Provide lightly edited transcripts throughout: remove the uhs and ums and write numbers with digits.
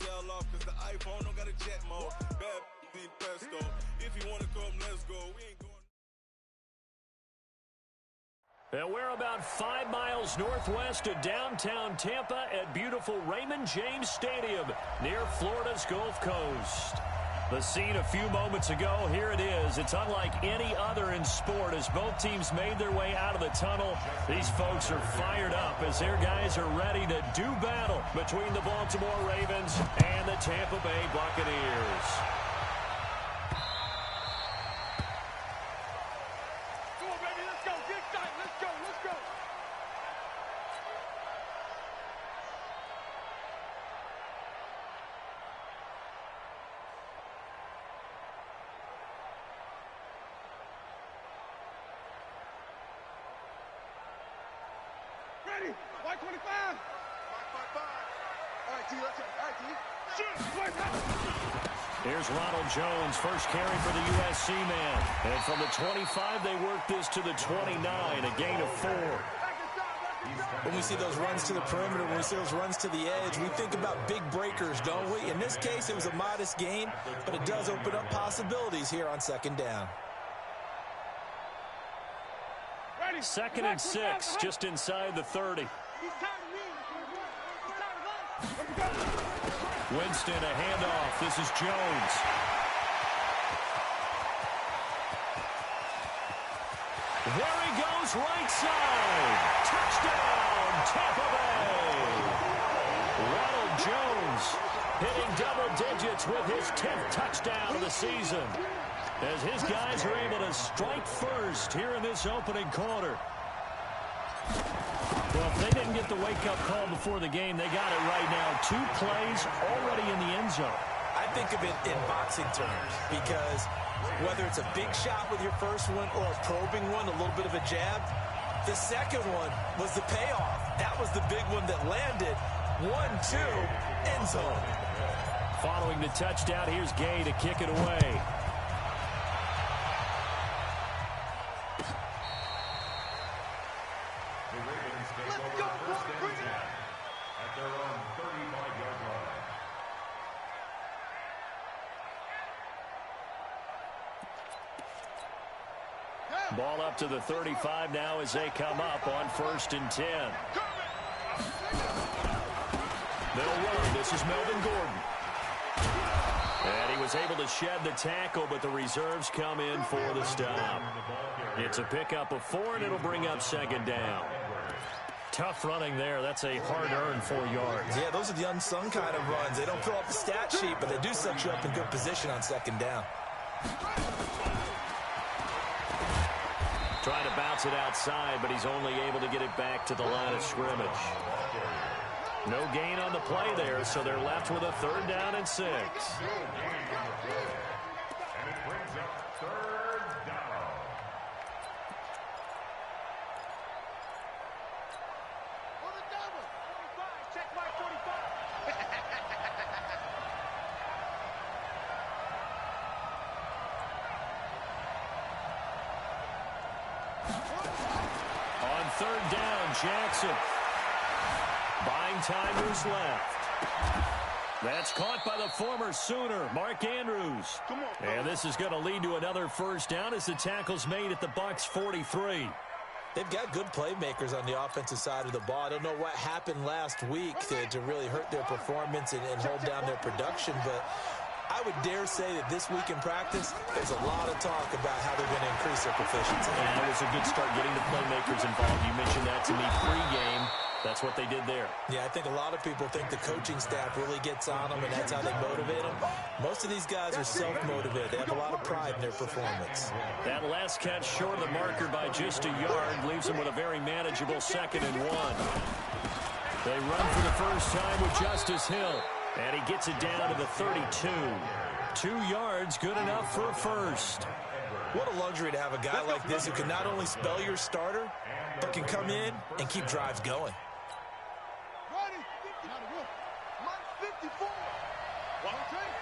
sell off because the iPhone don't got a jet mode. Bad be pesto. If you want to come, let's go. We ain't going. And we're about 5 miles northwest of downtown Tampa at beautiful Raymond James Stadium near Florida's Gulf Coast. The scene a few moments ago, here it is. It's unlike any other in sport as both teams made their way out of the tunnel. These folks are fired up as their guys are ready to do battle between the Baltimore Ravens and the Tampa Bay Buccaneers. White 25. 5. All right, T, let's go. All right, T. Shoot. Here's Ronald Jones, first carry for the USC man. And from the 25, they work this to the 29, a gain of 4. When we see those runs to the perimeter, when we see those runs to the edge, we think about big breakers, don't we? In this case, it was a modest gain, but it does open up possibilities here on second down. 2nd and 6, just inside the 30. Winston, a handoff. This is Jones. There he goes, right side. Touchdown, Tampa Bay. Ronald Jones hitting double digits with his 10th touchdown of the season, as his guys are able to strike first here in this opening quarter. Well, if they didn't get the wake-up call before the game, they got it right now. 2 plays already in the end zone. I think of it in boxing terms because whether it's a big shot with your first one or a probing one, a little bit of a jab, the second one was the payoff. That was the big one that landed. 1-2, end zone. Following the touchdown, here's Gay to kick it away. Ball up to the 35 now as they come up on 1st and 10. They'll run. This is Melvin Gordon. And he was able to shed the tackle, but the reserves come in for the stop. It's a pickup of 4, and it'll bring up 2nd down. Tough running there. That's a hard-earned 4 yards. Yeah, those are the unsung kind of runs. They don't fill up the stat sheet, but they do set you up in good position on 2nd down. Trying to bounce it outside, but he's only able to get it back to the line of scrimmage. No gain on the play there, so they're left with a 3rd down and 6. And it brings up 3rd down. For the double. 45. Check my 45. On 3rd down, Jackson. Buying time who's left. That's caught by the former Sooner, Mark Andrews. And this is going to lead to another 1st down as the tackle's made at the Bucs 43. They've got good playmakers on the offensive side of the ball. I don't know what happened last week to really hurt their performance and hold down their production, but I would dare say that this week in practice, there's a lot of talk about how they're going to increase their proficiency. And it was a good start getting the playmakers involved. You mentioned that to me pre-game. That's what they did there. Yeah, I think a lot of people think the coaching staff really gets on them, and that's how they motivate them. Most of these guys are self-motivated. They have a lot of pride in their performance. That last catch short of the marker by just a yard leaves them with a very manageable 2nd and 1. They run for the first time with Justice Hill, and he gets it down to the 32. 2 yards, good enough for a 1st. What a luxury to have a guy like this who can not only spell your starter, but can come in and keep drives going. Ready. Mike 54. Watch out.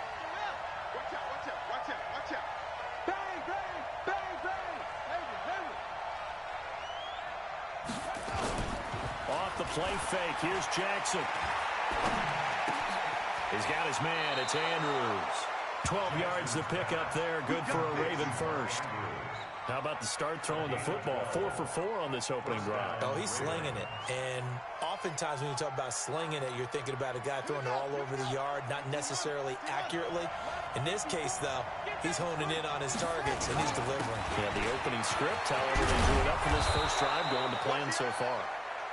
Bang, bang, bang, bang. Off the play fake, here's Jackson. He's got his man. It's Andrews. 12 yards to pick up there. Good for a Raven first. How about the start throwing the football? 4 for 4 on this opening drive. Oh, he's slinging it. And oftentimes when you talk about slinging it, you're thinking about a guy throwing it all over the yard, not necessarily accurately. In this case, though, he's honing in on his targets, and he's delivering. Yeah, the opening script, however, they drew it up for this first drive, going to plan so far.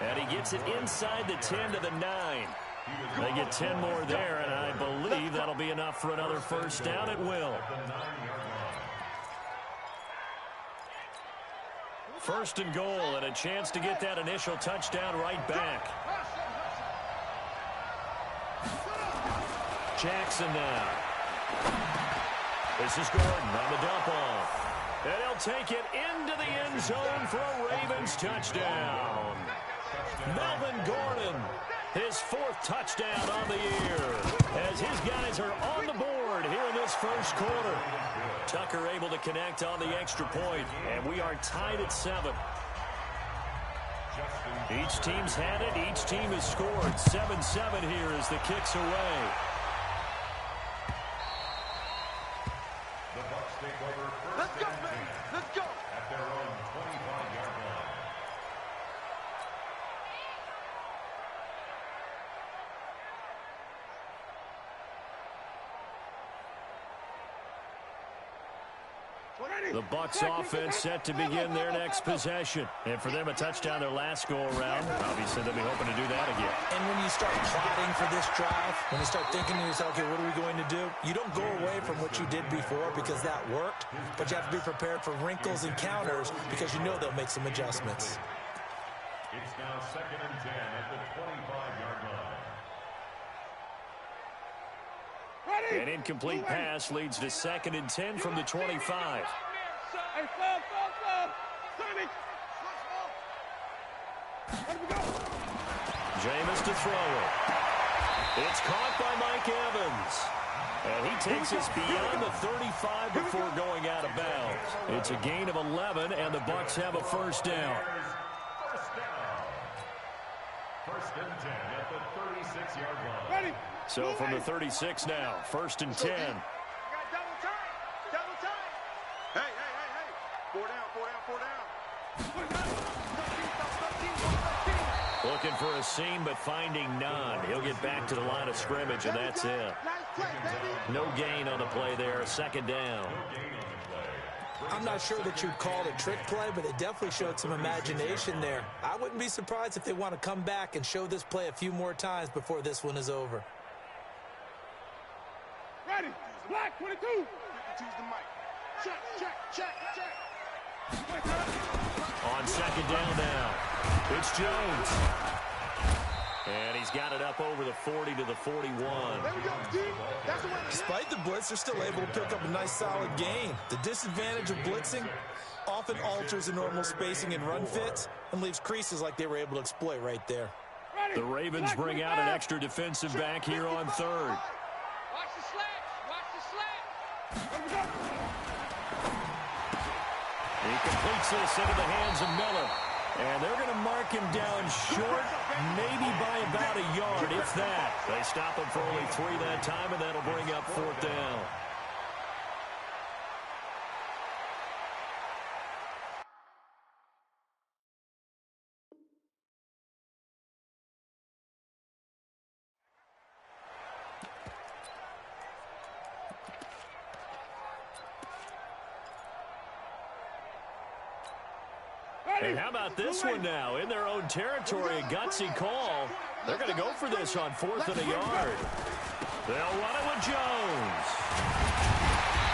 And he gets it inside the 10 to the 9. They get 10 more there, and I believe that'll be enough for another first down. It will. First and goal, and a chance to get that initial touchdown right back. Jackson now. This is Gordon on the dump off. And he'll take it into the end zone for a Ravens touchdown. Melvin Gordon, his 4th touchdown on the year, as his guys are on the board here in this first quarter. Tucker able to connect on the extra point, and we are tied at 7. Each team's had it. Each team has scored. 7-7 here as the kick's away. The Bucs take over first. Let's go, man. Let's go. At their own 25-yard line. The Bucs offense set to begin their next possession. And for them, a touchdown their last go-around. Obviously, they'll be hoping to do that again. And when you start plotting for this drive, when you start thinking to yourself, okay, what are we going to do? You don't go away from what you did before because that worked, but you have to be prepared for wrinkles and counters because you know they'll make some adjustments. It's now 2nd and 10 at the 25-yard line. An incomplete pass leads to 2nd and 10 from the 25. Jameis to throw it. It's caught by Mike Evans. And he takes us beyond the 35 before going out of bounds. It's a gain of 11, and the Bucs have a first down. First down. 1st and 10 at the 36-yard line. Ready. So from the 36 now, 1st and 10. Double time. Double time. Hey. 4 down. Looking for a seam, but finding none. He'll get back to the line of scrimmage, and that's it. No gain on the play there, 2nd down. I'm not sure that you'd call it a trick play, but it definitely showed some imagination there. I wouldn't be surprised if they want to come back and show this play a few more times before this one is over. Ready. Black 22. Choose the mic. Check. On 2nd down now, it's Jones. And he's got it up over the 40 to the 41. There we go, Steve. That's the way. Despite the blitz, they're still able to pick up a nice solid gain. The disadvantage of blitzing often alters the normal spacing and run fits and leaves creases like they were able to exploit right there. The Ravens bring out an extra defensive back here on 3rd. Watch the slack. He completes this into the hands of Miller. And they're going to mark him down short, maybe by about a yard, if that. They stop him for only 3 that time, and that'll bring up 4th down. And how about this one now? In their own territory, a gutsy call. They're going to go for this on 4th and a yard. They'll run it with Jones.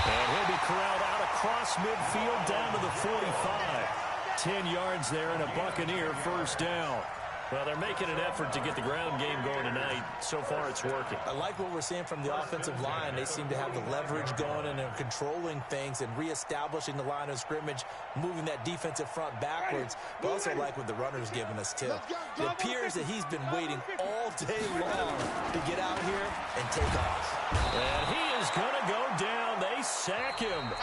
And he'll be corralled out across midfield down to the 45. 10 yards there and a Buccaneer first down. Well, they're making an effort to get the ground game going tonight. So far, it's working. I like what we're seeing from the offensive line. They seem to have the leverage going and they're controlling things and reestablishing the line of scrimmage, moving that defensive front backwards. But also like what the runner's giving us, too. It appears that he's been waiting all day long to get out here and take off. And he is going to go down. They sack him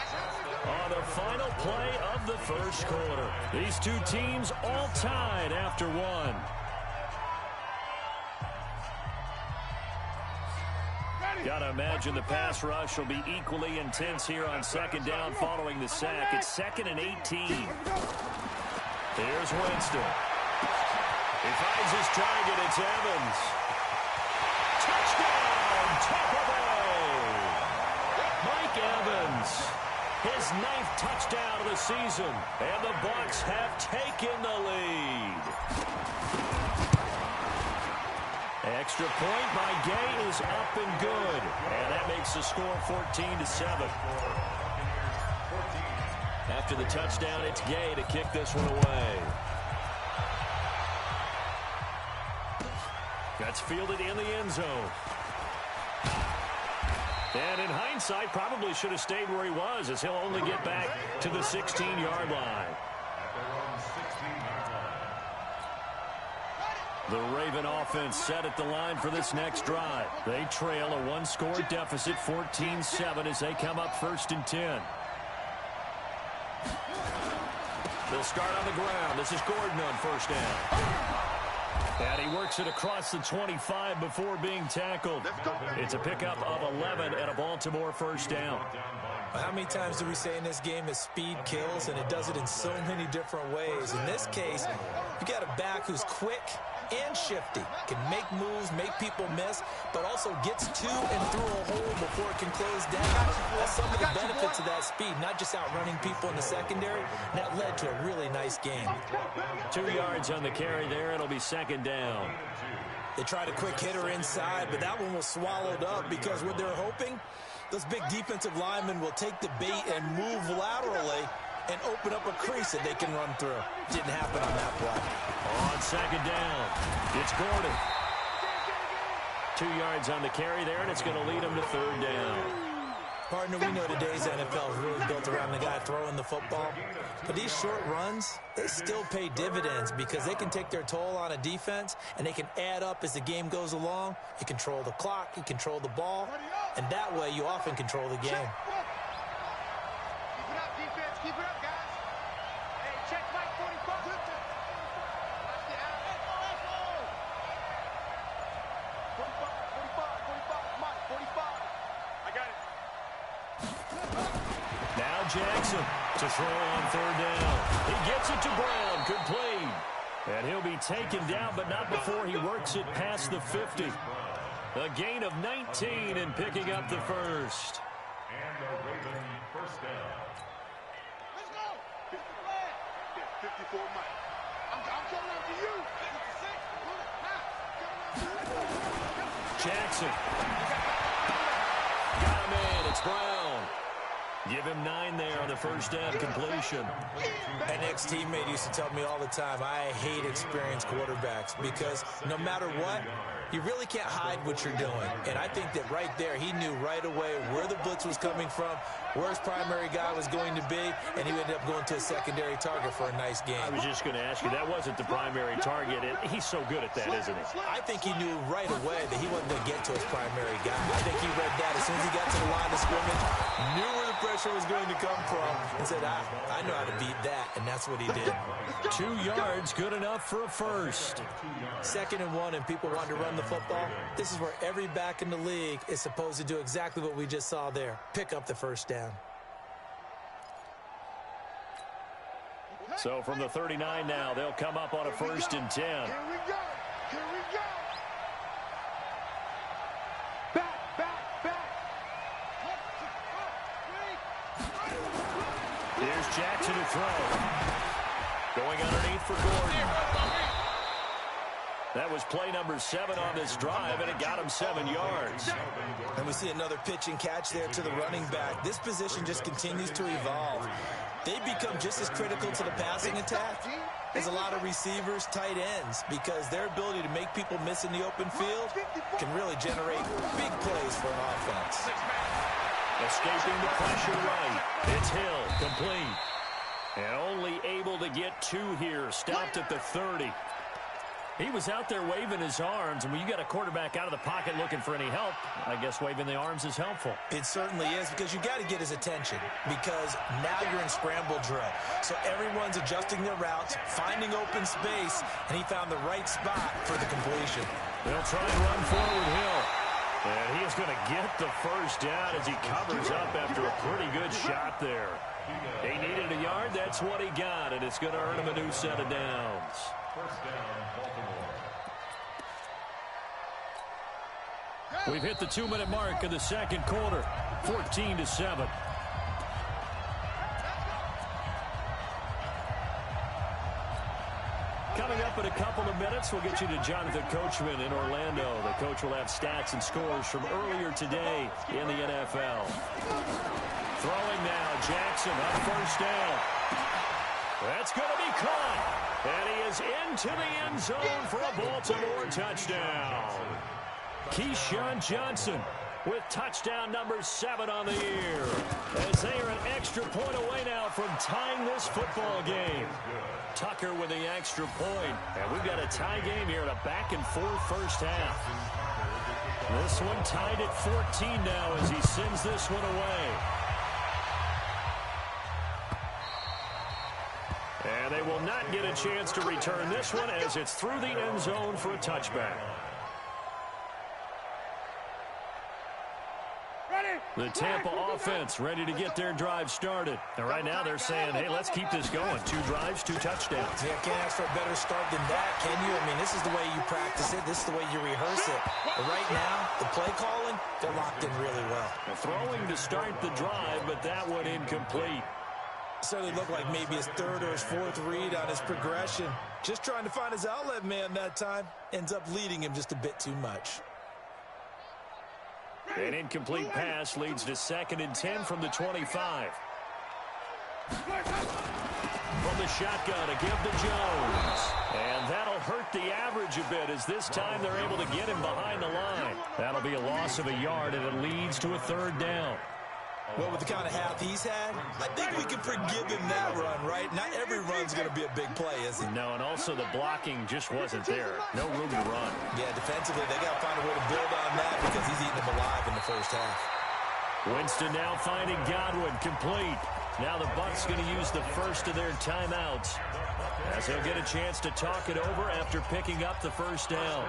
on the final play of the first quarter. These two teams all tied after one. Gotta imagine the pass rush will be equally intense here on second down following the sack. It's 2nd and 18. Here's Winston. He finds his target. It's Evans. Touchdown, Tampa Bay! Mike Evans, his 9th touchdown of the season, and the Bucs have taken the lead. Extra point by Gay is up and good, and that makes the score 14-7. After the touchdown, it's Gay to kick this one away. That's fielded in the end zone. And in hindsight, probably should have stayed where he was, as he'll only get back to the 16-yard line. The Raven offense set at the line for this next drive. They trail a one-score deficit, 14-7, as they come up 1st and 10. They'll start on the ground. This is Gordon on 1st down. And he works it across the 25 before being tackled. It's a pickup of 11 and a Baltimore 1st down. How many times do we say in this game that speed kills, and it does it in so many different ways? In this case, you got a back who's quick and shifty, can make moves, make people miss, but also gets to and through a hole before it can close down. That's some of the benefits of that speed, not just outrunning people in the secondary. That led to a really nice game. 2 yards on the carry there. It'll be 2nd down. They tried a quick hitter inside, but that one was swallowed up because what they're hoping, those big defensive linemen will take the bait and move laterally and open up a crease that they can run through. Didn't happen on that play. On 2nd down, it's Gordon. 2 yards on the carry there, and it's going to lead him to 3rd down. Partner, we know today's NFL is really built around the guy throwing the football. But these short runs, they still pay dividends because they can take their toll on a defense, and they can add up as the game goes along. You control the clock, you control the ball, and that way you often control the game. Keep it up, guys. Hey, check Mike 45. Watch the out. 45, Mike, 45. I got it. Now Jackson to throw on 3rd down. He gets it to Brown, complete. And he'll be taken down, but not before he works it past the 50. A gain of 19 and picking up the 1st. And the Raven 1st down. 54, Mike. I'm coming up to you. 56. Jackson. Got him in. It's Brown. Give him 9 there on the 1st down completion. An ex-teammate used to tell me all the time, I hate experienced quarterbacks because no matter what, you really can't hide what you're doing. And I think that right there, he knew right away where the blitz was coming from, where his primary guy was going to be, and he ended up going to a secondary target for a nice game. I was just going to ask you, that wasn't the primary target. He's so good at that, isn't he? I think he knew right away that he wasn't going to get to his primary guy. I think he read that as soon as he got to the line of scrimmage, knew where the pressure was going to come from, and said, I know how to beat that, and that's what he did. 2 yards, good enough for a 1st. 2nd and 1, and people want to run the football. This is where every back in the league is supposed to do exactly what we just saw there. Pick up the 1st down. So from the 39 now, they'll come up on a 1st and 10. Here we go. Here we go. Back. Here's Jackson to throw. Going underneath for Gordon. That was play number 7 on this drive, and it got him 7 yards. And we see another pitch and catch there to the running back. This position just continues to evolve. They become just as critical to the passing attack as a lot of receivers, tight ends, because their ability to make people miss in the open field can really generate big plays for an offense. Escaping the pressure right. It's Hill, complete. And only able to get 2 here, stopped at the 30. He was out there waving his arms, and when you got a quarterback out of the pocket looking for any help, I guess waving the arms is helpful. It certainly is, because you got to get his attention, because now you're in scramble drill. So everyone's adjusting their routes, finding open space, and he found the right spot for the completion. They'll try and run forward Hill. And he is going to get the first down as he covers up after a pretty good shot there. He needed a yard. That's what he got, and it's going to earn him a new set of downs. First down, Baltimore. We've hit the 2-minute mark in the second quarter, 14-7. Coming up in a couple of minutes, we'll get you to Jonathan Coachman in Orlando. The coach will have stats and scores from earlier today in the NFL. Throwing now, Jackson on first down. That's going to be caught. And he is into the end zone for a Baltimore touchdown. Keyshawn Johnson with touchdown number 7 on the year. As they are an extra point away now from tying this football game. Tucker with the extra point. And we've got a tie game here in a back-and-forth first half. This one tied at 14 now as he sends this one away. And they will not get a chance to return this one as it's through the end zone for a touchback. The Tampa offense ready to get their drive started. And right now they're saying, hey, let's keep this going. 2 drives, 2 touchdowns. Yeah, can't ask for a better start than that, can you? I mean, this is the way you practice it. This is the way you rehearse it. But right now, the play calling, they're locked in really well. They're throwing to start the drive, but that one incomplete. Certainly looked like maybe his 3rd or his 4th read on his progression. Just trying to find his outlet man that time. Ends up leading him just a bit too much. An incomplete pass leads to 2nd and 10 from the 25. From the shotgun to give to Jones. And that'll hurt the average a bit as this time they're able to get him behind the line. That'll be a loss of a yard, and it leads to a 3rd down. Well, with the kind of half he's had, I think we can forgive him that run, right? Not every run's going to be a big play, is it? No, and also the blocking just wasn't there. No room to run. Yeah, defensively, they got to find a way to build on that because he's eating them alive in the first half. Winston now finding Godwin complete. Now the Bucs going to use the first of their timeouts as they'll get a chance to talk it over after picking up the first down.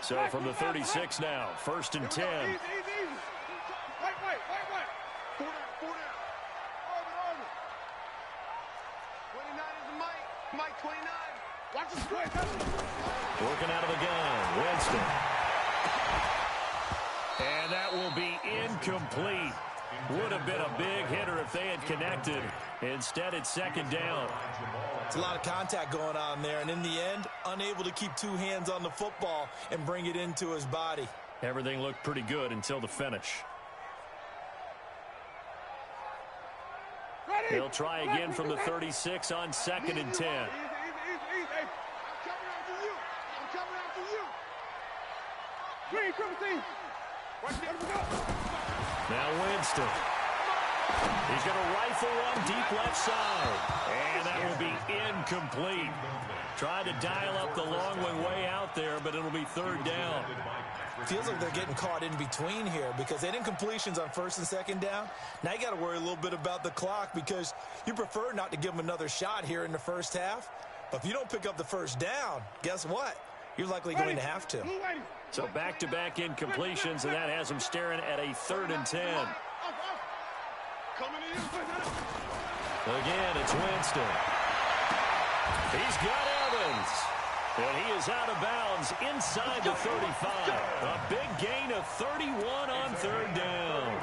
So from the 36 now, 1st and 10. Easy. Wait. 4 down. 29 is the Mike 29. Watch the split. Working out of the gun, Winston. And that will be incomplete. Would have been a big hitter if they had connected. Instead, it's 2nd down. It's a lot of contact going on there, and in the end, unable to keep 2 hands on the football and bring it into his body. Everything looked pretty good until the finish. Ready? They'll try again from the 36 on 2nd and 10. Easy. Hey, I'm coming after you. Green, triple team. Watch the other go. Now Winston. He's going to rifle one deep left side. And that will be incomplete. Tried to dial up the long way out there, but it'll be 3rd down. Feels like they're getting caught in between here because they didn't completions on 1st and 2nd down. Now you got to worry a little bit about the clock because you prefer not to give them another shot here in the first half. But if you don't pick up the first down, guess what? You're likely going to have to. So back-to-back incompletions, and that has them staring at a 3rd and 10. Again, it's Winston. He's got Evans. And he is out of bounds inside the 35. A big gain of 31 on 3rd down.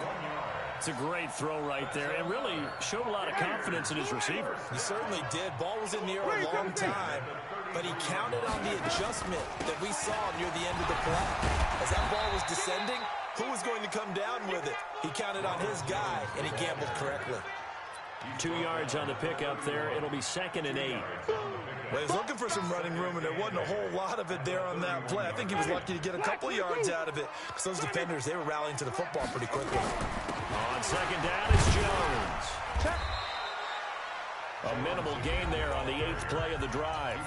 It's a great throw right there and really showed a lot of confidence in his receiver. He certainly did. Ball was in the air a long time, but he counted on the adjustment that we saw near the end of the play. As that ball was descending, who was going to come down with it? He counted on his guy, and he gambled correctly. 2 yards on the pickup there. It'll be 2nd and 8. Well, he was looking for some running room, and there wasn't a whole lot of it there on that play. I think he was lucky to get a couple of yards out of it because those defenders, they were rallying to the football pretty quickly. On 2nd down, it's Jones. A minimal gain there on the 8th play of the drive.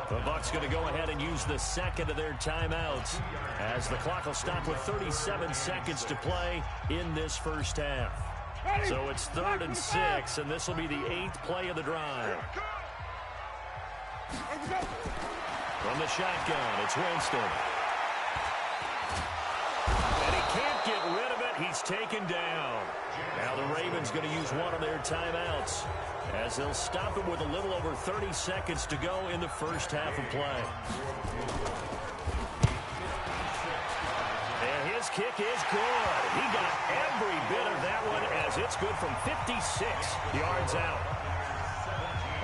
The Bucs going to go ahead and use the second of their timeouts as the clock will stop with 37 seconds to play in this first half. So it's 3rd and 6, and this will be the 8th play of the drive. From the shotgun, it's Winston. And he can't get rid of it. He's taken down. Now the Ravens going to use one of their timeouts as they'll stop it with a little over 30 seconds to go in the first half of play. And his kick is good. He got every bit of that one as it's good from 56 yards out.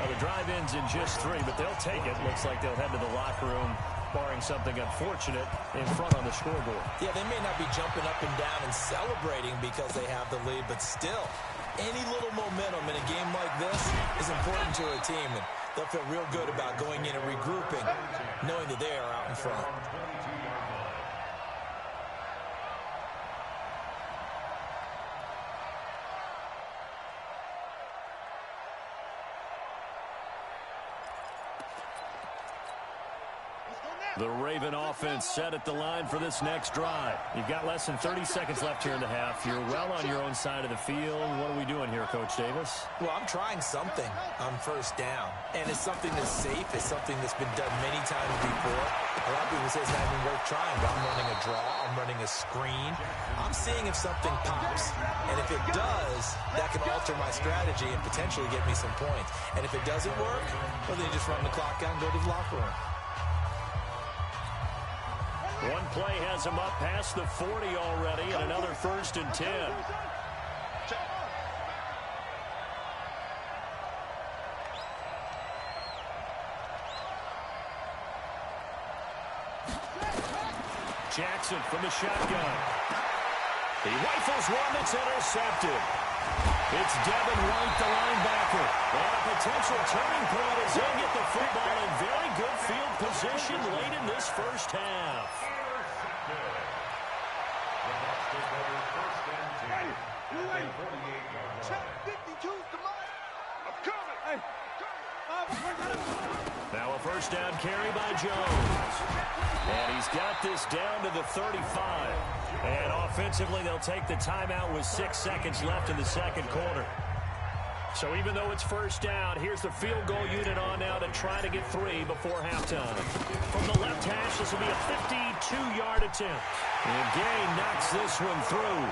Well, the drive ends in just 3, but they'll take it. Looks like they'll head to the locker room, barring something unfortunate in front on the scoreboard. Yeah, they may not be jumping up and down and celebrating because they have the lead, but still, any little momentum in a game like this is important to a team, and they'll feel real good about going in and regrouping, knowing that they are out in front. The Raven offense set at the line for this next drive. You've got less than 30 seconds left here in the half. You're well on your own side of the field. What are we doing here, Coach Davis? Well, I'm trying something on first down, and it's something that's safe. It's something that's been done many times before. A lot of people say it's not even worth trying, but I'm running a draw. I'm running a screen. I'm seeing if something pops, and if it does, that can alter my strategy and potentially get me some points. And if it doesn't work, well, then you just run the clock out and go to the locker room. One play has him up past the 40 already, and another 1st and 10. Jackson from the shotgun. He rifles one that's intercepted. It's Devin White, the linebacker. And a potential turning point as he'll get the football in very good field position late in this first half. Now a first down carry by Jones. And he's got this down to the 35. And offensively, they'll take the timeout with 6 seconds left in the second quarter. So even though it's first down, here's the field goal unit on now to try to get 3 before halftime. From the left hash, this will be a 52-yard attempt. And Gay knocks this one through.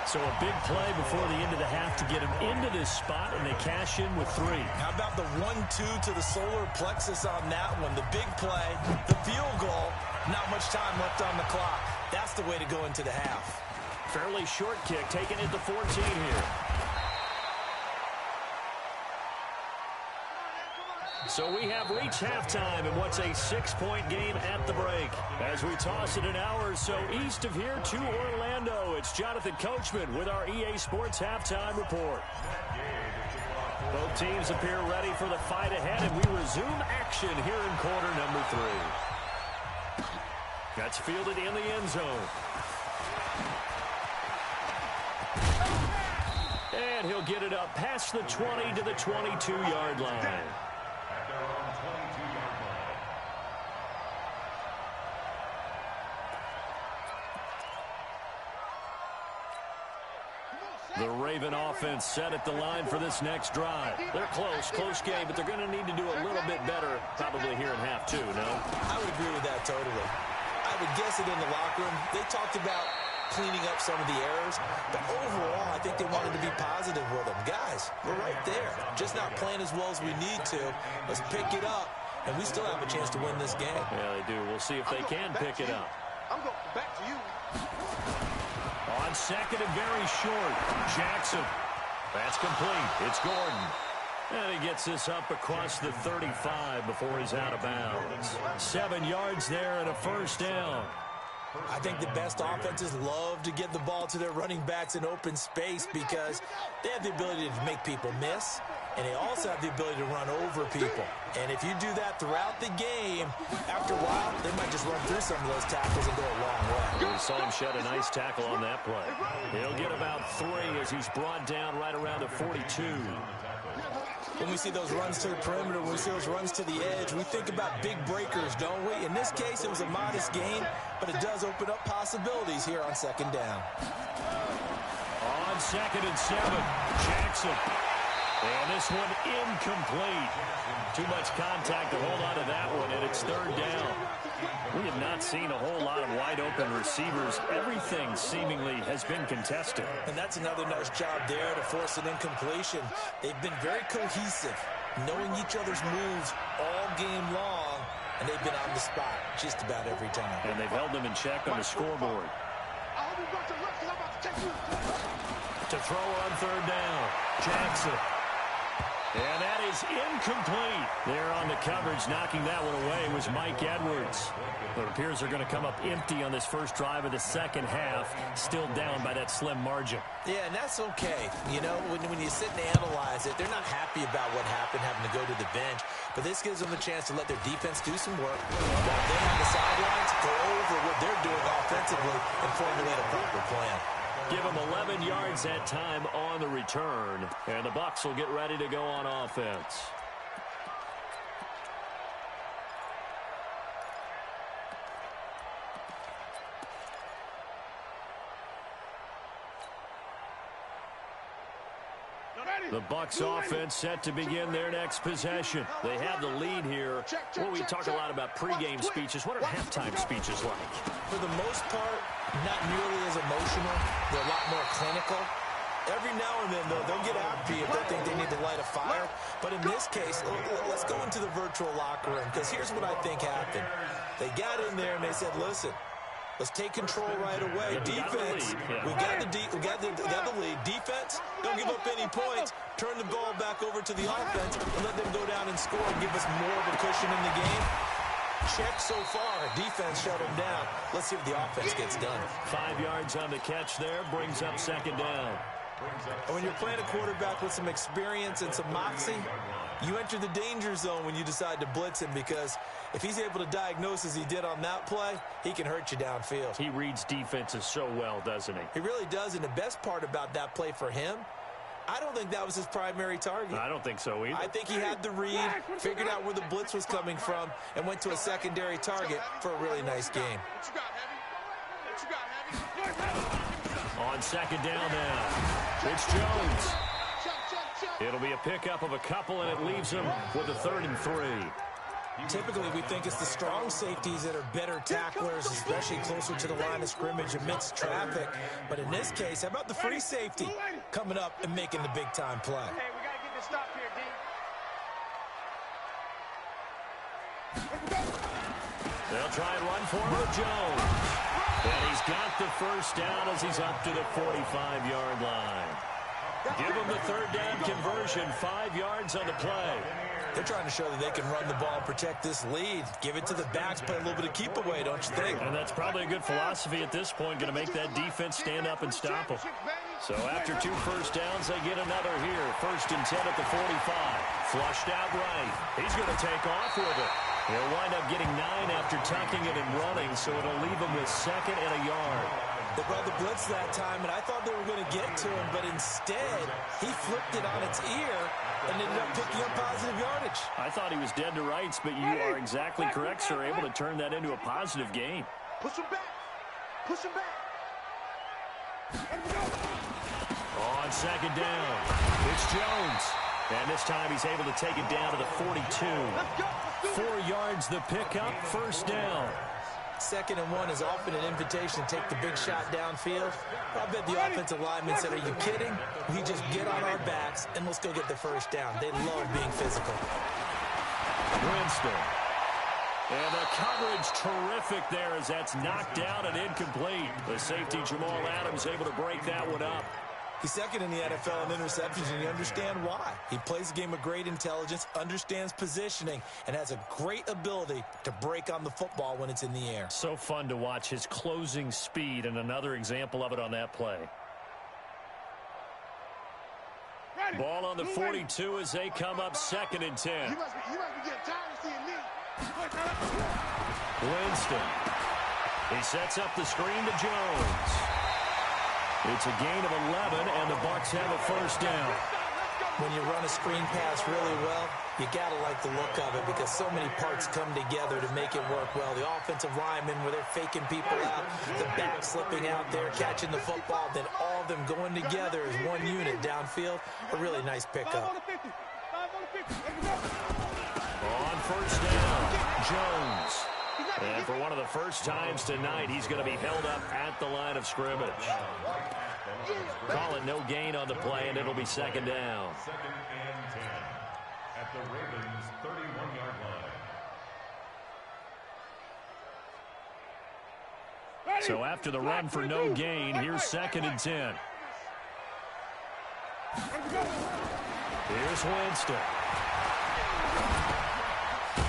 So a big play before the end of the half to get him into this spot, and they cash in with 3. How about the 1-2 to the solar plexus on that one? The big play, the field goal, not much time left on the clock. That's the way to go into the half. Fairly short kick, taking it to 14 here. So we have reached halftime in what's a 6-point game at the break. As we toss it an hour or so east of here to Orlando, it's Jonathan Coachman with our EA Sports Halftime Report. Both teams appear ready for the fight ahead, and we resume action here in quarter number 3. That's fielded in the end zone. And he'll get it up past the 20 to the 22-yard line. The Raven offense set at the line for this next drive. They're close game, but they're going to need to do a little bit better probably here in half 2, no? I would agree with that totally. I would guess it in the locker room. They talked about cleaning up some of the errors, but overall, I think they wanted to be positive with them. Guys, we're right there. Just not playing as well as we need to. Let's pick it up, and we still have a chance to win this game. Yeah, they do. We'll see if they can pick it up. I'm going back to you. On second and very short, Jackson. That's complete. It's Gordon. And he gets this up across the 35 before he's out of bounds. 7 yards there and a first down. I think the best offenses love to get the ball to their running backs in open space because they have the ability to make people miss, and they also have the ability to run over people. And if you do that throughout the game, after a while, they might just run through some of those tackles and go a long way. We saw him shed a nice tackle on that play. He'll get about 3 as he's brought down right around the 42. When we see those runs to the perimeter, when we see those runs to the edge, we think about big breakers, don't we? In this case, it was a modest gain, but it does open up possibilities here on second down. On 2nd and 7, Jackson. And this one incomplete. Too much contact to hold on to that one, and it's 3rd down. We have not seen a whole lot of wide-open receivers. Everything seemingly has been contested. And that's another nice job there to force an incompletion. They've been very cohesive, knowing each other's moves all game long, and they've been on the spot just about every time. And they've held them in check on the scoreboard. To throw on 3rd down, Jackson. And that is incomplete. There on the coverage, knocking that one away was Mike Edwards. It appears they're going to come up empty on this first drive of the second half, still down by that slim margin. Yeah, and that's okay. You know, when you sit and analyze it, they're not happy about what happened, having to go to the bench. But this gives them a chance to let their defense do some work, while they on the sidelines go over what they're doing offensively and formulate a proper plan. Give them 11 yards that time on the return, and the Bucs will get ready to go on offense. The Bucs offense set to begin their next possession. They have the lead here. Well, we talk a lot about pregame speeches. What are halftime speeches like? For the most part, not nearly as emotional. They're a lot more clinical. Every now and then, though, they'll get after you if they think they need to light a fire. But in this case, let's go into the virtual locker room, because here's what I think happened. They got in there and they said, listen, let's take control right away. Defense, we got the lead. Defense, don't give up any points. Turn the ball back over to the offense and let them go down and score and give us more of a cushion in the game. Check so far. Defense shut them down. Let's see if the offense gets done. 5 yards on the catch there, brings up 2nd down. When you're playing a quarterback with some experience and some moxie, you enter the danger zone when you decide to blitz him, because if he's able to diagnose as he did on that play, he can hurt you downfield. He reads defenses so well, doesn't he? He really does, and the best part about that play for him, I don't think that was his primary target. I don't think so either. I think he had the read, figured out where the blitz was coming from, and went to a secondary target for a really nice game. On 2nd down now, it's Jones. It'll be a pickup of a couple, and it leaves him with a 3rd and 3. Typically, we think it's the strong safeties that are better tacklers, especially closer to the line of scrimmage amidst traffic. But in this case, how about the free safety coming up and making the big-time play? Hey, we got to get this stop here, D. They'll try and run for it with Jones. And he's got the first down as he's up to the 45-yard line. Give him the 3rd down conversion, 5 yards on the play. They're trying to show that they can run the ball and protect this lead. Give it to the backs, play a little bit of keep away, don't you think? And that's probably a good philosophy at this point, going to make that defense stand up and stop them. So after 2 first downs, they get another here. 1st and 10 at the 45. Flushed out right. He's going to take off with it. He'll wind up getting 9 after tucking it and running, so it'll leave him with 2nd and a yard. They brought the blitz that time, and I thought they were going to get to him, but instead, he flipped it on its ear and ended up picking up positive yardage. I thought he was dead to rights, but you are exactly correct, sir. Able to turn that into a positive gain. Push him back. Push him back. On 2nd down, it's Jones. And this time he's able to take it down to the 42. 4 yards the pickup, 1st down. 2nd and 1 is often an invitation to take the big shot downfield. I bet the offensive lineman said, are you kidding? We just get on our backs and let's go get the 1st down. They love being physical. Winston. And the coverage terrific there as that's knocked out and incomplete. The safety Jamal Adams able to break that one up. He's 2nd in the NFL in interceptions, and you understand why. He plays a game of great intelligence, understands positioning, and has a great ability to break on the football when it's in the air. So fun to watch his closing speed, and another example of it on that play. Ball on the 42 as they come up 2nd and 10. You must be getting tired of seeing me. Winston. He sets up the screen to Jones. It's a gain of 11, and the Bucs have a 1st down. when you run a screen pass really well, you got to like the look of it because so many parts come together to make it work well. The offensive linemen, where they're faking people out, the back slipping out there, catching the football, then all of them going together as one unit downfield. A really nice pickup. On first down, Jones. And for one of the first times tonight, he's going to be held up at the line of scrimmage. Call it no gain on the play, and it'll be second down. Second and 10 at the Ravens' 31-yard line. So after the run for no gain, here's second and 10. Here's Winston.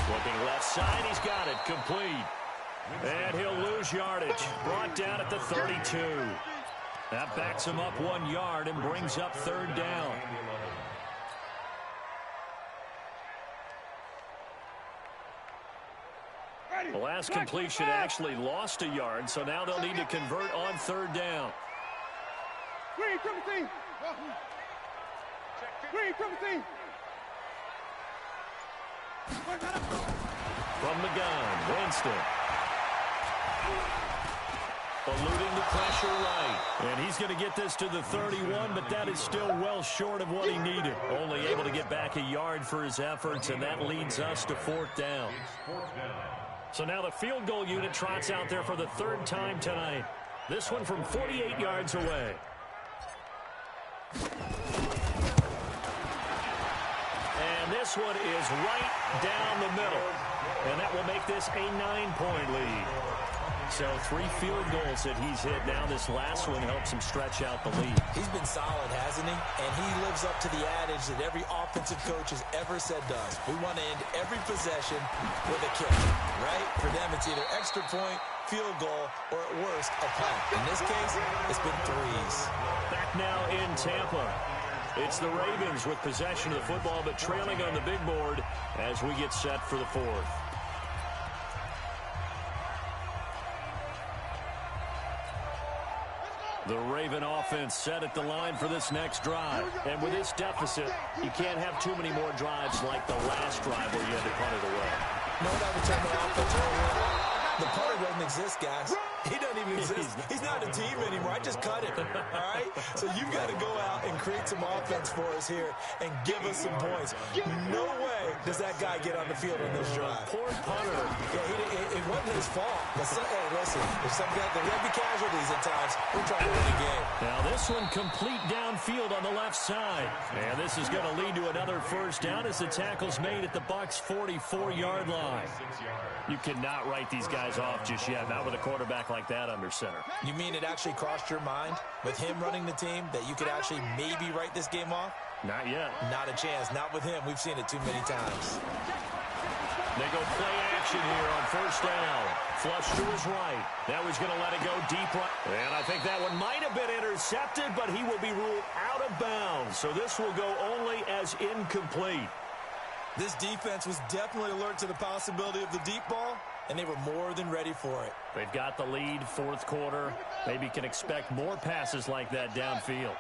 Looking left side, he's got it, complete. And he'll lose yardage, brought down at the 32. That backs him up 1 yard and brings up third down. The last completion actually lost a yard, so now they'll need to convert on third down. From the gun, Winston. Eluding the pressure right. And he's going to get this to the 31, but that is still well short of what he needed. Only able to get back a yard for his efforts, and that leads us to fourth down. So now the field goal unit trots out there for the third time tonight. This one from 48 yards away. And this one is right down the middle. And that will make this a 9-point lead. So 3 field goals that he's hit now. This last one helps him stretch out the lead. He's been solid, hasn't he? And he lives up to the adage that every offensive coach has ever said to us. We want to end every possession with a kick, right? For them, it's either extra point, field goal, or at worst, a punt. In this case, it's been 3s. Back now in Tampa. It's the Ravens with possession of the football, but trailing on the big board as we get set for the fourth. The Raven offense set at the line for this next drive. And with this deficit, you can't have too many more drives like the last drive where you had to punt it away. No doubt we turn the offense over. The punter doesn't exist, guys. He doesn't even exist. He's not a team anymore. I just cut it, all right? So you've got to go out and create some offense for us here and give us some points. No way does that guy get on the field on this drive. Poor punter. Yeah, it wasn't his fault. But hey, listen, if some guys, there will be casualties at times. We're trying to win a game. Now this one complete downfield on the left side. And this is going to lead to another first down as the tackle's made at the Bucs' 44-yard line. You cannot write these guys off just yet, not with a quarterback like that under center. You mean it actually crossed your mind with him running the team that you could actually maybe write this game off? Not yet. Not a chance. Not with him. We've seen it too many times. They go play action here on first down. Flush to his right. Now he's going to let it go deep right. And I think that one might have been intercepted, but he will be ruled out of bounds. So this will go only as incomplete. This defense was definitely alert to the possibility of the deep ball, and they were more than ready for it. They've got the lead, fourth quarter. Maybe can expect more passes like that downfield.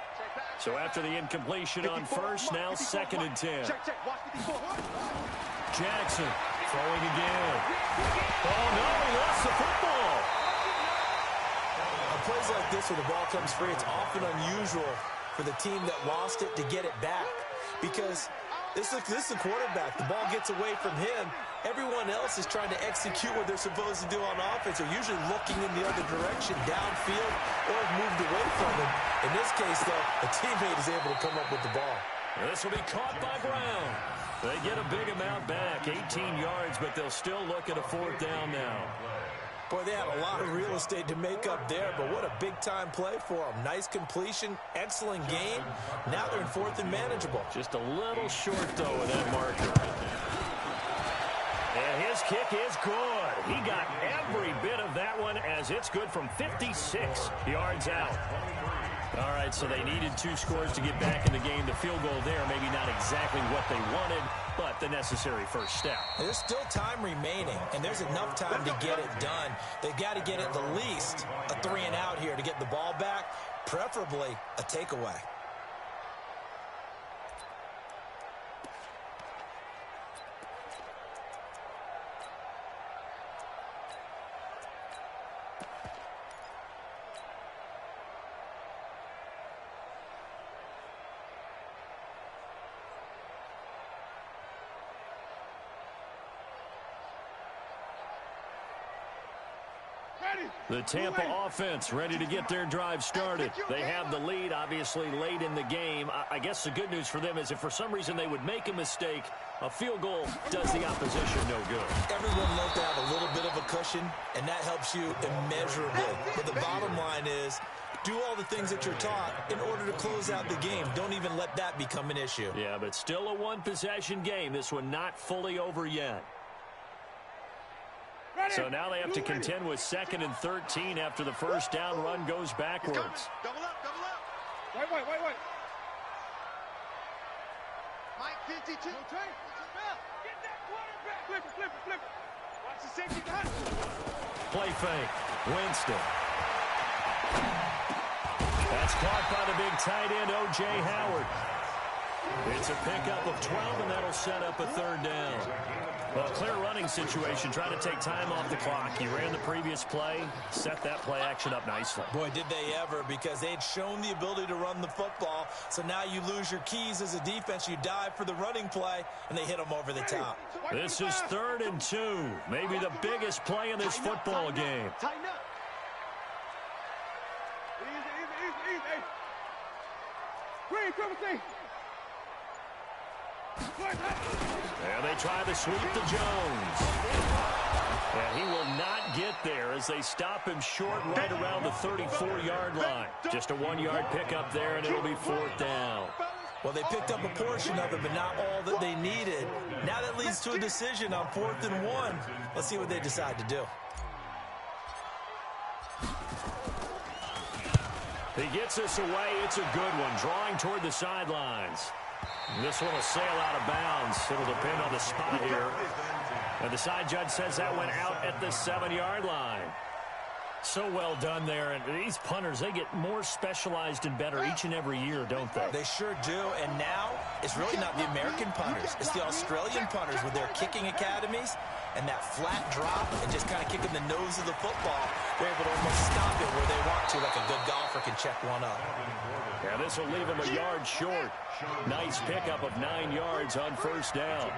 So after the incompletion on first, now second and 10. Jackson throwing again. Oh, no, he lost the football. On plays like this where the ball comes free, it's often unusual for the team that lost it to get it back because this is the quarterback. The ball gets away from him. Everyone else is trying to execute what they're supposed to do on offense. They're usually looking in the other direction, downfield, or have moved away from him. In this case, though, a teammate is able to come up with the ball. This will be caught by Brown. They get a big amount back, 18 yards, but they'll still look at a fourth down now. Boy, they had a lot of real estate to make up there, but what a big-time play for them. Nice completion, excellent game. Now they're in fourth and manageable. Just a little short, though, with that marker. And his kick is good. He got every bit of that one as it's good from 56 yards out. All right, so they needed 2 scores to get back in the game. The field goal there, maybe not exactly what they wanted, but the necessary first step. There's still time remaining, and there's enough time to get it done. They've got to get at the least a 3-and-out here to get the ball back, preferably a takeaway. The Tampa offense ready to get their drive started. They have the lead, obviously, late in the game. I guess the good news for them is if for some reason they would make a mistake, a field goal does the opposition no good. Everyone loves to have a little bit of a cushion, and that helps you immeasurably. But the bottom line is, do all the things that you're taught in order to close out the game. Don't even let that become an issue. Yeah, but still a one-possession game. This one not fully over yet. So now they have to contend with 2nd and 13 after the first down run goes backwards. Double up, double up. Wait. Mike 52. Get that quarterback. Flip it. Watch the safety gun. Play fake. Winston. That's caught by the big tight end, O.J. Howard. It's a pickup of 12, and that'll set up a 3rd down. Well, clear running situation, trying to take time off the clock. He ran the previous play, set that play action up nicely. Boy, did they ever, because they'd shown the ability to run the football. So now you lose your keys as a defense. You dive for the running play, and they hit them over the top. This is 3rd and 2, maybe the biggest play in this football game. Tighten up. Easy. Green, come with me. And they try to sweep to Jones. And he will not get there as they stop him short right around the 34-yard line. Just a 1-yard pickup there, and it'll be 4th down. Well, they picked up a portion of it, but not all that they needed. Now that leads to a decision on 4th and 1. Let's see what they decide to do. He gets this away. It's a good one, drawing toward the sidelines. This one will sail out of bounds. It'll depend on the spot here. And the side judge says that went out at the 7-yard line. So well done there. And these punters, they get more specialized and better each and every year, don't they? They sure do. And now it's really not the American punters. It's the Australian punters with their kicking academies and that flat drop and just kind of kicking the nose of the football. They're able to almost stop it where they want to, like a good golfer can check one up. Yeah, this will leave him a yard short. Nice pickup of 9 yards on 1st down.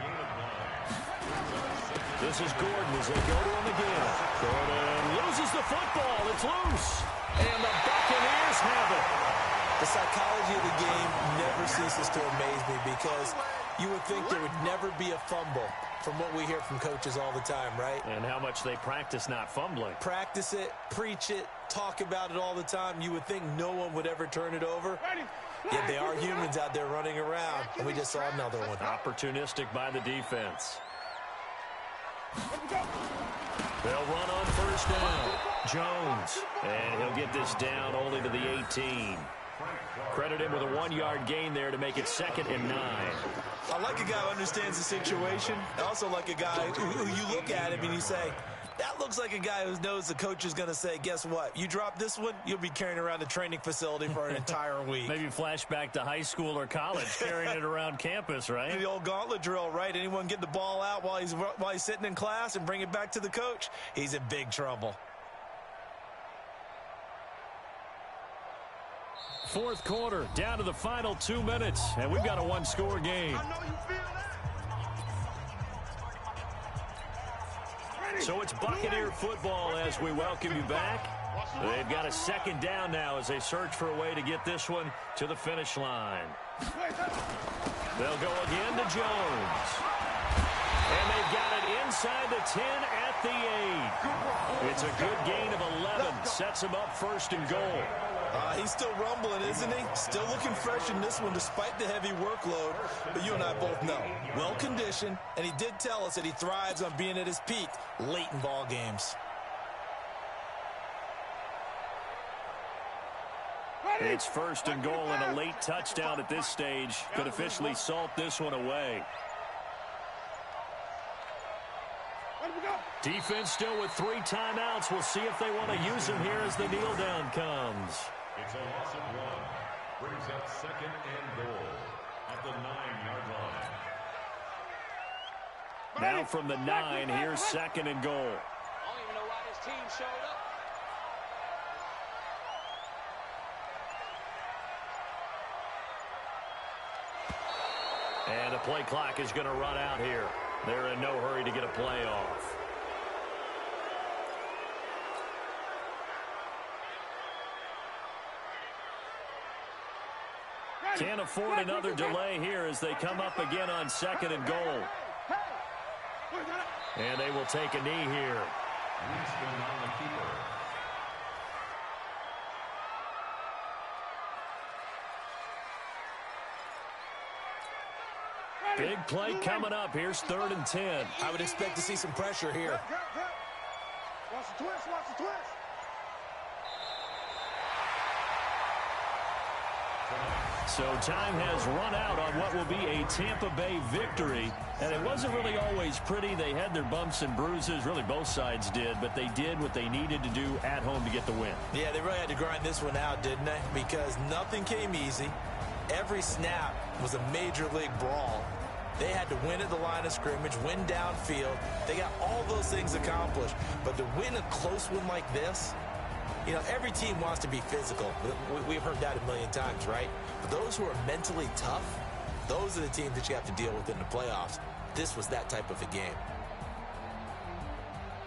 This is Gordon as they go to him again. Gordon loses the football. It's loose. And the Buccaneers have it. The psychology of the game never ceases to amaze me because you would think there would never be a fumble from what we hear from coaches all the time, right? And how much they practice not fumbling. Practice it, preach it, talk about it all the time. You would think no one would ever turn it over. Yet they are humans out there running around, and we just saw another one. Opportunistic by the defense. They'll run on 1st down. Jones. And he'll get this down only to the 18. Credit him with a 1-yard gain there to make it 2nd and 9. I like a guy who understands the situation. I also like a guy who you look at him and you say, that looks like a guy who knows the coach is going to say, guess what? You drop this one, you'll be carrying around the training facility for an entire week. Maybe flashback to high school or college, carrying it around campus, right? The old gauntlet drill, right? Anyone get the ball out while he's sitting in class and bring it back to the coach? He's in big trouble. 4th quarter, down to the final 2 minutes, and we've got a 1-score game. So it's Buccaneer football as we welcome you back. They've got a 2nd down now as they search for a way to get this one to the finish line. They'll go again to Jones. And they've got it inside the 10 at the 8. It's a good gain of 11. Sets him up 1st and goal. He's still rumbling, isn't he? Still looking fresh in this one despite the heavy workload. But you and I both know, well-conditioned, and he did tell us that he thrives on being at his peak late in ball games. It's 1st and goal and a late touchdown at this stage. Could officially salt this one away. Defense still with 3 timeouts. We'll see if they want to use them here as the kneel down comes. It's a loss of 1. Brings up 2nd and goal at the 9-yard line. Now from the 9, here's 2nd and goal. I don't even know why this team showed up. And the play clock is going to run out here. They're in no hurry to get a play off. Can't afford another delay here as they come up again on 2nd and goal. And they will take a knee here. Winston on the keeper. Big play coming up. Here's 3rd and 10. I would expect to see some pressure here. Watch the twist, watch the twist. So time has run out on what will be a Tampa Bay victory. And it wasn't really always pretty. They had their bumps and bruises. Really, both sides did. But they did what they needed to do at home to get the win. Yeah, they really had to grind this one out, didn't they? Because nothing came easy. Every snap was a major league brawl. They had to win at the line of scrimmage, win downfield. They got all those things accomplished. But to win a close one like this, you know, every team wants to be physical. We've heard that a million times, right? But those who are mentally tough, those are the teams that you have to deal with in the playoffs. This was that type of a game.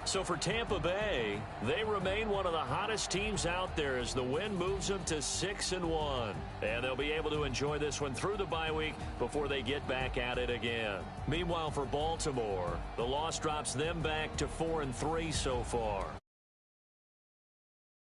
So for Tampa Bay, they remain one of the hottest teams out there as the win moves them to 6-1. And they'll be able to enjoy this one through the bye week before they get back at it again. Meanwhile, for Baltimore, the loss drops them back to 4-3 so far.